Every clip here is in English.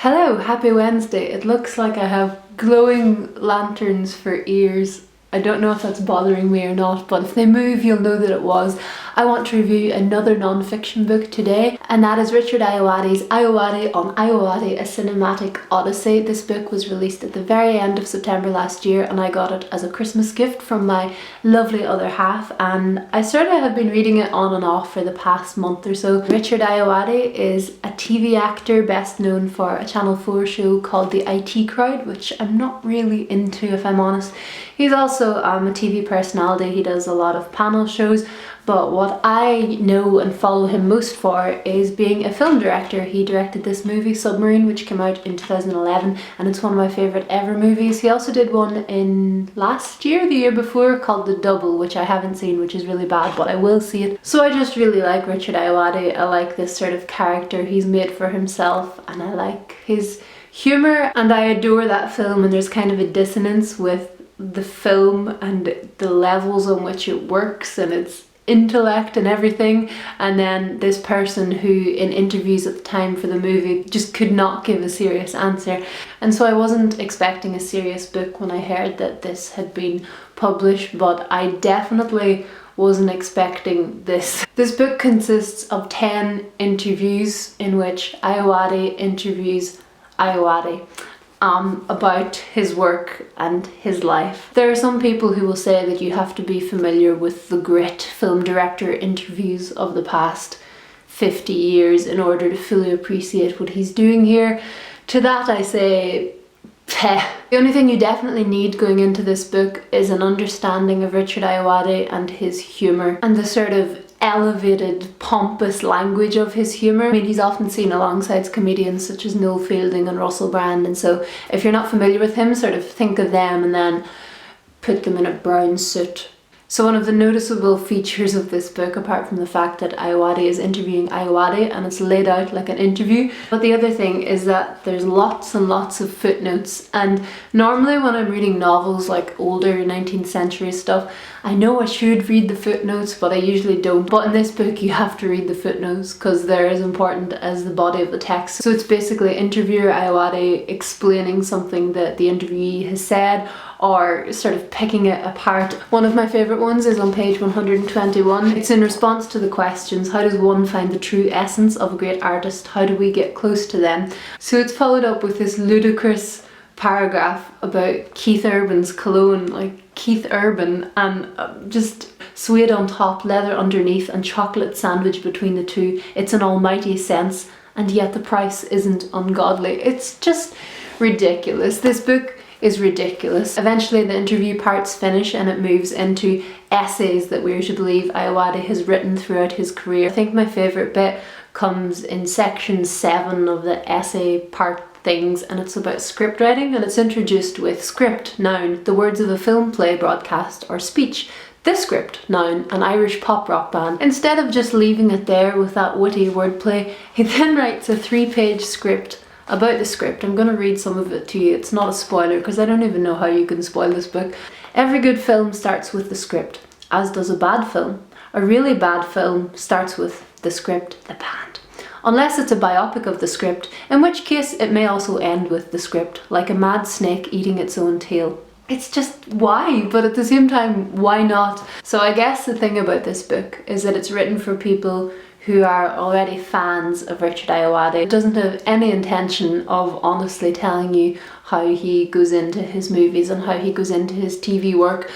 Hello, happy Wednesday. It looks like I have glowing lanterns for ears. I don't know if that's bothering me or not, but if they move, you'll know that it was. I want to review another non-fiction book today, and that is Richard Ayoade's Ayoade on Ayoade, a Cinematic Odyssey. This book was released at the very end of September last year, and I got it as a Christmas gift from my lovely other half, and I sort of have been reading it on and off for the past month or so. Richard Ayoade is a TV actor best known for a Channel 4 show called The IT Crowd, which I'm not really into, if I'm honest. He's also a TV personality. He does a lot of panel shows, but what I know and follow him most for is being a film director. He directed this movie, Submarine, which came out in 2011, and it's one of my favourite ever movies. He also did one in the year before, called The Double, which I haven't seen, which is really bad, but I will see it. So I just really like Richard Ayoade. I like this sort of character he's made for himself, and I like his humour, and I adore that film, and there's kind of a dissonance with the film and the levels on which it works and its intellect and everything, and then this person who in interviews at the time for the movie just could not give a serious answer. And so I wasn't expecting a serious book when I heard that this had been published, but I definitely wasn't expecting this. This book consists of 10 interviews in which Ayoade interviews Ayoade about his work and his life. There are some people who will say that you have to be familiar with the great film director interviews of the past 50 years in order to fully appreciate what he's doing here. To that I say, peh. The only thing you definitely need going into this book is an understanding of Richard Ayoade and his humour, and the sort of elevated, pompous language of his humour. I mean, he's often seen alongside comedians such as Noel Fielding and Russell Brand, and so if you're not familiar with him, sort of think of them and then put them in a brown suit. So one of the noticeable features of this book, apart from the fact that Ayoade is interviewing Ayoade and it's laid out like an interview, but the other thing is that there's lots and lots of footnotes. And normally when I'm reading novels like older 19th century stuff, I know I should read the footnotes, but I usually don't. But in this book you have to read the footnotes because they're as important as the body of the text. So it's basically interviewer Ayoade explaining something that the interviewee has said, or sort of picking it apart. One of my favourite ones is on page 121. It's in response to the questions, how does one find the true essence of a great artist? How do we get close to them? So it's followed up with this ludicrous paragraph about Keith Urban's cologne, like Keith Urban, and just suede on top, leather underneath, and chocolate sandwich between the two. It's an almighty sense, and yet the price isn't ungodly. It's just ridiculous. This book is ridiculous. Eventually the interview parts finish and it moves into essays that we're to believe Ayoade has written throughout his career. I think my favourite bit comes in section 7 of the essay part things, and it's about script writing, and it's introduced with script, noun, the words of a film, play, broadcast or speech. This script, noun, an Irish pop rock band. Instead of just leaving it there with that witty wordplay, he then writes a 3-page script about the script. I'm going to read some of it to you. It's not a spoiler because I don't even know how you can spoil this book. Every good film starts with the script, as does a bad film. A really bad film starts with the script, the band. Unless it's a biopic of the script, in which case it may also end with the script, like a mad snake eating its own tail. It's just why, but at the same time, why not? So I guess the thing about this book is that it's written for people who are already fans of Richard Ayoade. It doesn't have any intention of honestly telling you how he goes into his movies and how he goes into his TV work,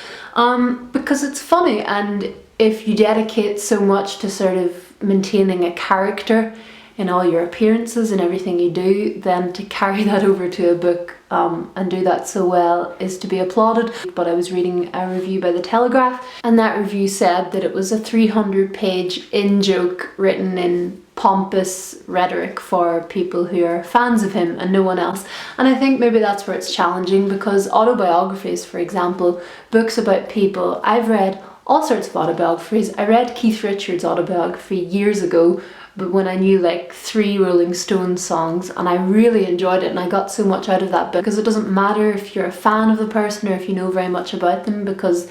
because it's funny, and if you dedicate so much to sort of maintaining a character in all your appearances and everything you do, then to carry that over to a book and do that so well is to be applauded. But I was reading a review by The Telegraph, and that review said that it was a 300-page in-joke written in pompous rhetoric for people who are fans of him and no one else. And I think maybe that's where it's challenging, because autobiographies, for example, books about people, I've read all sorts of autobiographies. I read Keith Richards' autobiography years ago, but when I knew like 3 Rolling Stones songs, and I really enjoyed it, and I got so much out of that book, because it doesn't matter if you're a fan of the person or if you know very much about them, because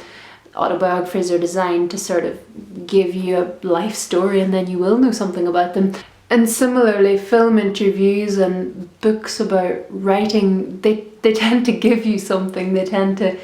autobiographies are designed to sort of give you a life story and then you will know something about them. And similarly, film interviews and books about writing, they tend to give you something, they tend to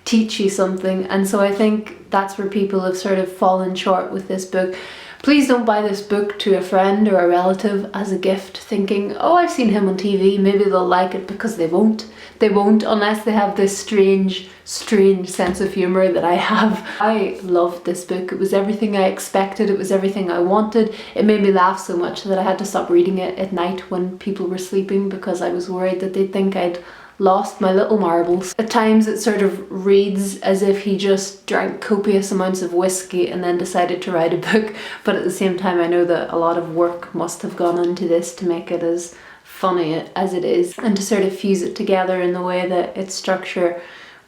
teach you something, and so I think that's where people have sort of fallen short with this book. Please don't buy this book to a friend or a relative as a gift thinking, oh, I've seen him on TV, maybe they'll like it, because they won't. They won't unless they have this strange sense of humour that I have. I loved this book. It was everything I expected, it was everything I wanted. It made me laugh so much that I had to stop reading it at night when people were sleeping because I was worried that they'd think I'd lost my little marbles. At times it sort of reads as if he just drank copious amounts of whiskey and then decided to write a book, but at the same time I know that a lot of work must have gone into this to make it as funny as it is and to sort of fuse it together in the way that its structure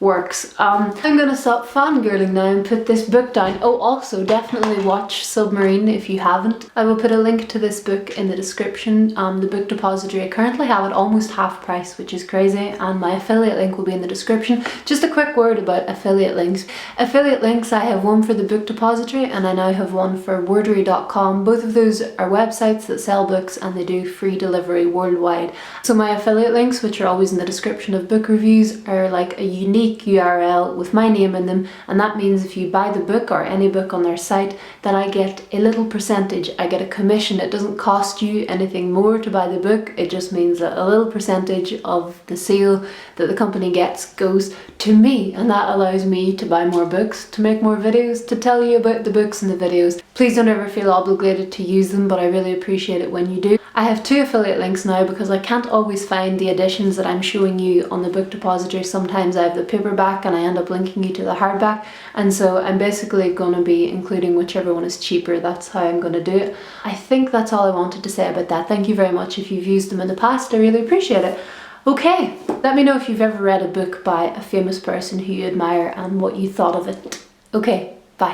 works. I'm gonna stop fangirling now and put this book down. Oh, also definitely watch Submarine if you haven't. I will put a link to this book in the description. The Book Depository, I currently have it almost half price, which is crazy, and my affiliate link will be in the description. Just a quick word about affiliate links. Affiliate links, I have one for the Book Depository and I now have one for wordery.com. Both of those are websites that sell books and they do free delivery worldwide. So my affiliate links, which are always in the description of book reviews, are like a unique URL with my name in them, and that means if you buy the book or any book on their site, then I get a little percentage. I get a commission. It doesn't cost you anything more to buy the book, it just means that a little percentage of the sale that the company gets goes to me, and that allows me to buy more books, to make more videos, to tell you about the books and the videos. Please don't ever feel obligated to use them, but I really appreciate it when you do. I have 2 affiliate links now because I can't always find the editions that I'm showing you on the Book Depository. Sometimes I have the paperback and I end up linking you to the hardback, and so I'm basically going to be including whichever one is cheaper. That's how I'm going to do it. I think that's all I wanted to say about that. Thank you very much if you've used them in the past, I really appreciate it. Okay, let me know if you've ever read a book by a famous person who you admire and what you thought of it. Okay, bye.